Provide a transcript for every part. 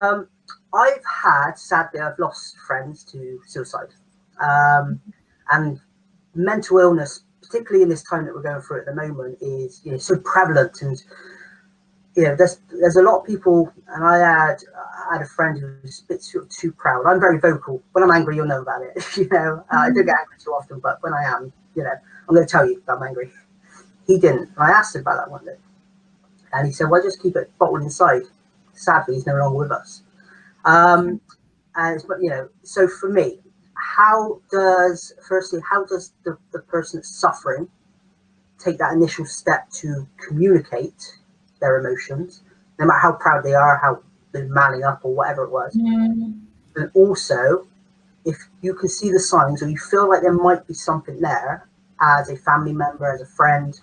Um, sadly, I've lost friends to suicide, and mental illness, particularly in this time that we're going through at the moment, is so prevalent. And there's a lot of people, and I had a friend who was a bit sort of too proud. I'm very vocal. When I'm angry, you'll know about it. I don't get angry too often, but when I am, I'm going to tell you that I'm angry. He didn't. And I asked him about that one day, and he said, "Well, just keep it bottled inside." Sadly, he's no longer with us. So for me, how does the person that's suffering take that initial step to communicate their emotions, no matter how proud they are, how they're manning up or whatever it was? And also, if you can see the signs or you feel like there might be something there as a family member, as a friend,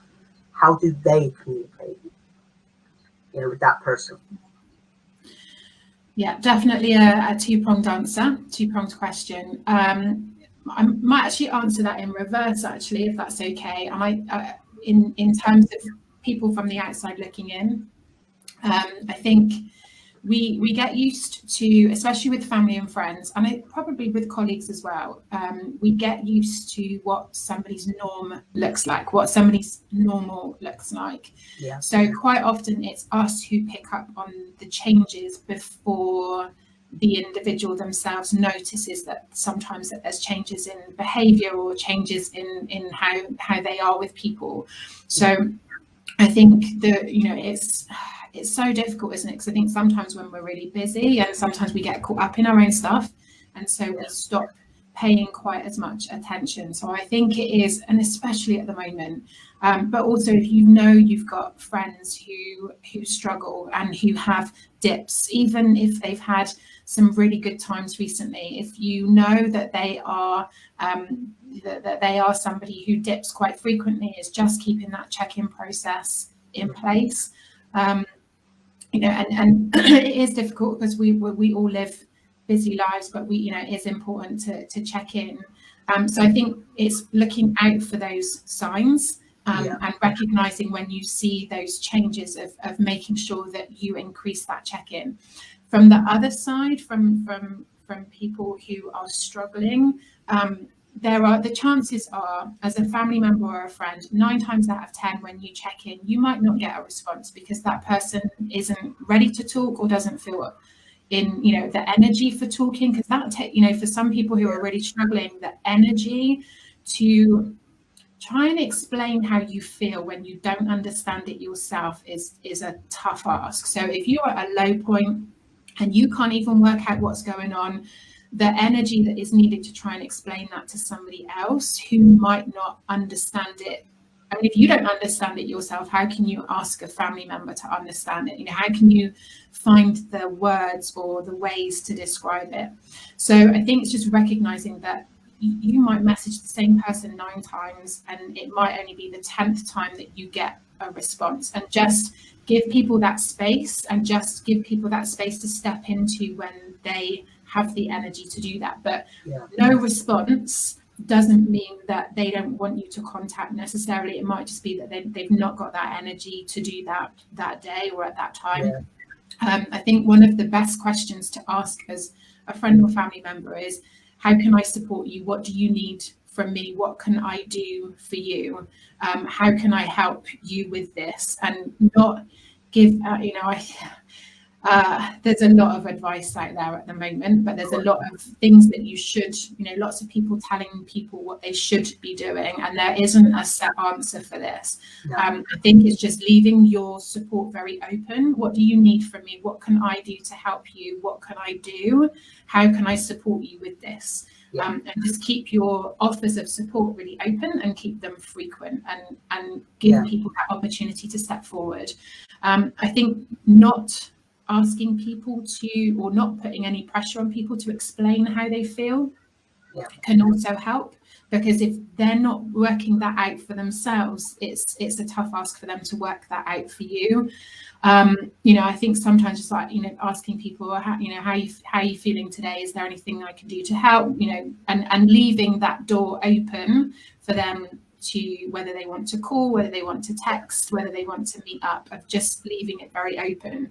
how do they communicate, with that person? Yeah, definitely a two-pronged answer, two-pronged question. I might actually answer that in reverse, actually, if that's okay. And in terms of people from the outside looking in, I think we get used to, especially with family and friends, and probably with colleagues as well, we get used to what somebody's norm looks like, what somebody's normal looks like. Yeah. So quite often it's us who pick up on the changes before the individual themselves notices that sometimes that there's changes in behavior or changes in how they are with people. So I think that, it's so difficult, isn't it? Because I think sometimes when we're really busy and sometimes we get caught up in our own stuff, and so we stop paying quite as much attention. So I think it is, and especially at the moment, but also if you've got friends who struggle and who have dips, even if they've had some really good times recently, if you know that they are somebody who dips quite frequently, is just keeping that check-in process in place. And it is difficult because we all live busy lives, but it is important to check in. So I think it's looking out for those signs and recognizing when you see those changes of making sure that you increase that check-in. From the other side, from people who are struggling, the chances are, as a family member or a friend, 9 times out of 10, when you check in, you might not get a response because that person isn't ready to talk or doesn't feel in, the energy for talking. Because for some people who are really struggling, the energy to try and explain how you feel when you don't understand it yourself is a tough ask. So if you're at a low point and you can't even work out what's going on, the energy that is needed to try and explain that to somebody else who might not understand it. I mean, if you don't understand it yourself, how can you ask a family member to understand it? How can you find the words or the ways to describe it? So I think it's just recognizing that you might message the same person 9 times and it might only be the 10th time that you get a response, and just give people that space to step into when they have the energy to do that. But no response doesn't mean that they don't want you to contact necessarily. It might just be that they've not got that energy to do that day or at that time. I think one of the best questions to ask as a friend or family member is, how can I support you? What do you need from me? What can I do for you? How can I help you with this? And not give, there's a lot of advice out there at the moment, but there's a lot of things that you should, lots of people telling people what they should be doing, and there isn't a set answer for this. I think it's just leaving your support very open. What do you need from me? What can I do to help you? What can I do? How can I support you with this? And just keep your offers of support really open and keep them frequent, and give people that opportunity to step forward. I think not asking people to, or not putting any pressure on people to explain how they feel can also help, because if they're not working that out for themselves, it's a tough ask for them to work that out for you. I think sometimes just like, asking people, how are you feeling today? Is there anything I can do to help? And leaving that door open for them to, whether they want to call, whether they want to text, whether they want to meet up, of just leaving it very open.